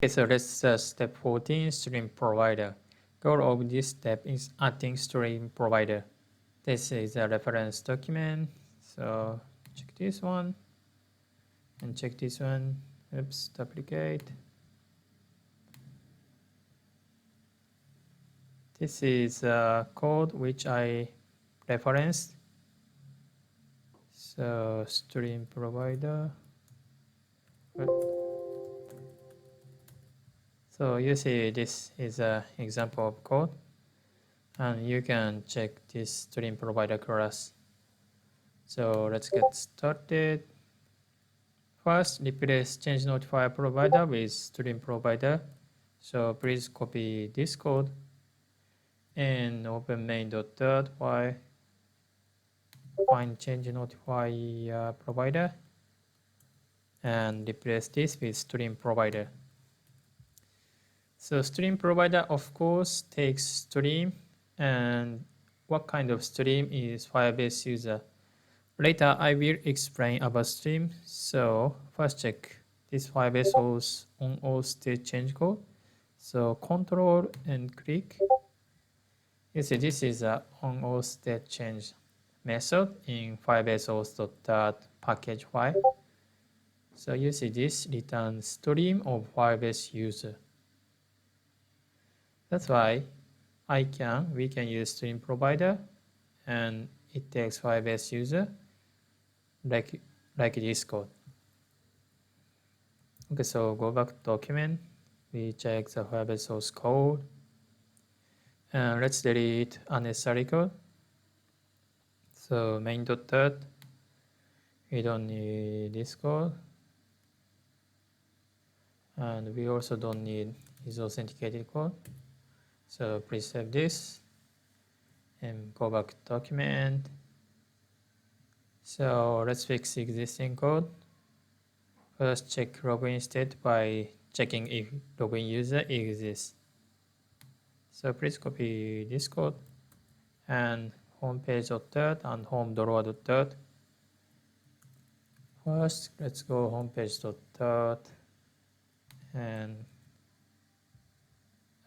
Okay, so let's step 14, StreamProvider. Goal of this step is adding StreamProvider. This is a reference document. So check this one and check this one. Oops, duplicate. This is a code which I referenced. So StreamProvider. So you see this is an example of code, and you can check this StreamProvider class. So let's get started. First, replace change notifier provider with StreamProvider. So please copy this code and open main.third while find change notifier provider and replace this with StreamProvider. So StreamProvider of course takes stream, and what kind of stream is Firebase user. Later I will explain about stream. So first check this Firebase Auth on Auth state change code. So control and click. You see this is a on Auth state change method in Firebase Auth.package file. So you see this returns stream of Firebase user. That's why we can use StreamProvider, and it takes Firebase user like this code. Okay, so go back to document. We check the Firebase source code, and let's delete unnecessary code. So main.third, we don't need this code, and we also don't need is authenticated code. So please save this and go back to document. So let's fix existing code. First check login state by checking if login user exists. So please copy this code and homepage.third and home.third. First, let's go homepage.third and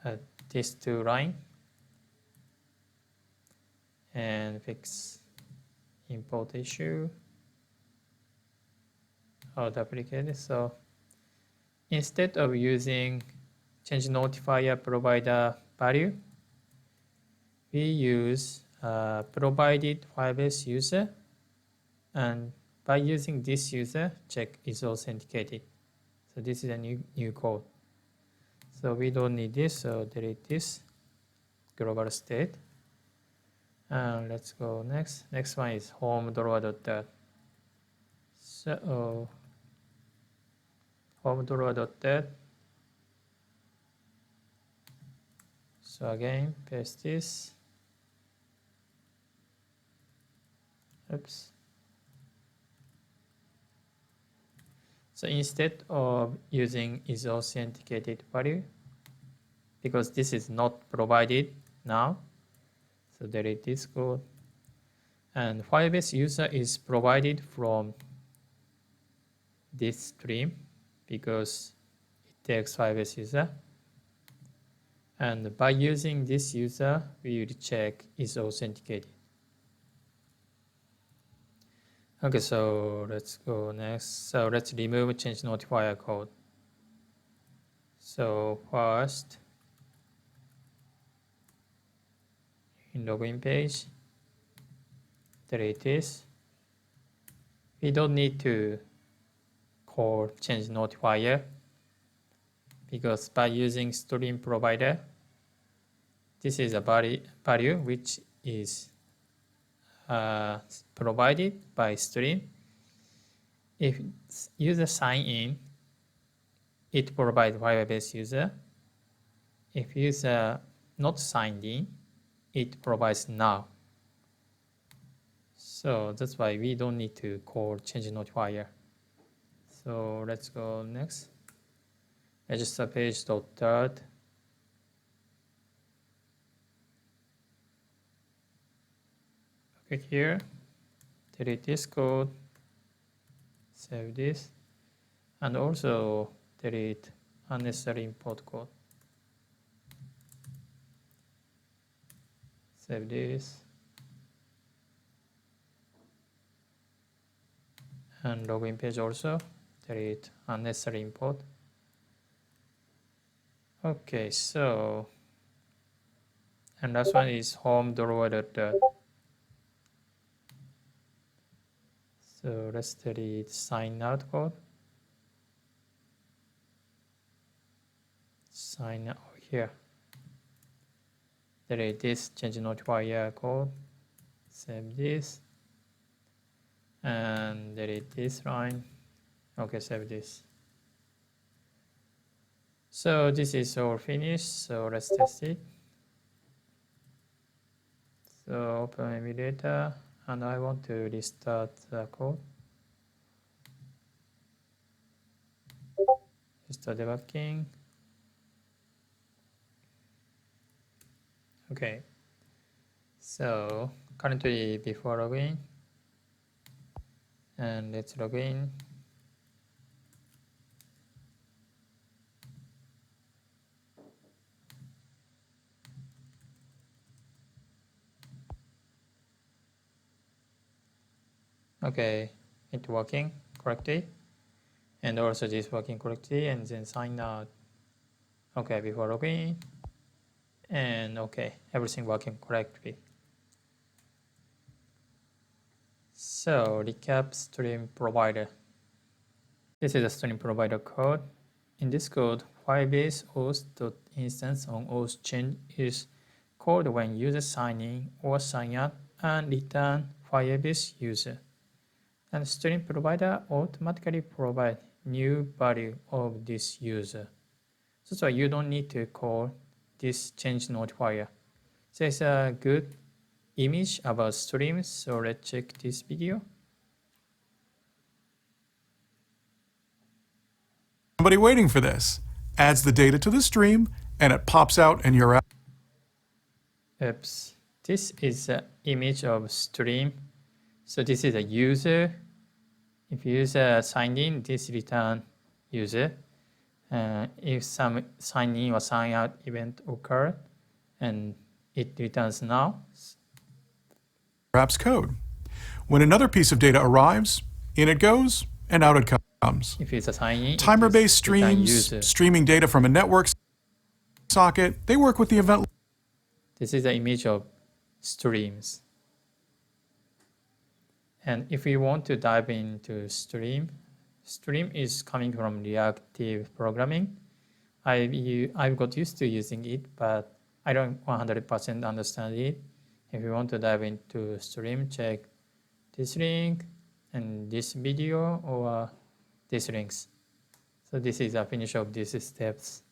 add these two lines and fix import issue or duplicate. So instead of using change notifier provider value, we use provided Firebase user, and by using this user, check is authenticated. So this is a new code. So we don't need this, so delete this global state. And let's go next. Next one is home.third. So home.third. So again, paste this. Oops. So instead of using is authenticated value, because this is not provided now, so delete this code. And Firebase user is provided from this stream because it takes Firebase user. And by using this user, we will check is authenticated. Okay, so let's go next. So let's remove change notifier code. So first, in login page, delete this. We don't need to call change notifier because by using StreamProvider, this is a value which is provided by stream. If user sign in, it provides Firebase user. If user not signed in, it provides now. So that's why we don't need to call change notifier. So let's go next. Register page.third. Click here, delete this code, save this, and also delete unnecessary import code. Save this. And login page also, delete unnecessary import. Okay, so, and last one is home drawer.dot. So let's delete sign out code. Sign out here. Delete this change notifier code. Save this. And delete this line. Okay, save this. So this is all finished. So let's test it. So open emulator, and I want to restart the code. Start debugging. Okay. So currently before login, and let's log in. Okay, it's working correctly, and also this working correctly, and then sign out. Okay, before login, and okay, everything working correctly. So recap StreamProvider. This is a StreamProvider code. In this code, Firebase Auth.instance on Auth change is called when user sign in or sign out and return Firebase user. And StreamProvider automatically provide new value of this user. So that's why you don't need to call this change notifier. There's a good image about streams, so let's check this video. Somebody waiting for this. Adds the data to the stream, and it pops out in your app. Oops. This is an image of stream. So this is a user. If user signed in, this return user. If some sign in or sign out event occurred, and it returns now. App's code. When another piece of data arrives, in it goes, and out it comes. If it's a sign in, Timer-based streams, streaming data from a network socket, they work with the event. This is the image of streams. And if we want to dive into stream is coming from reactive programming. I've got used to using it, but I don't 100% understand it. If you want to dive into stream, check this link and this video or these links. So this is a finish of these steps.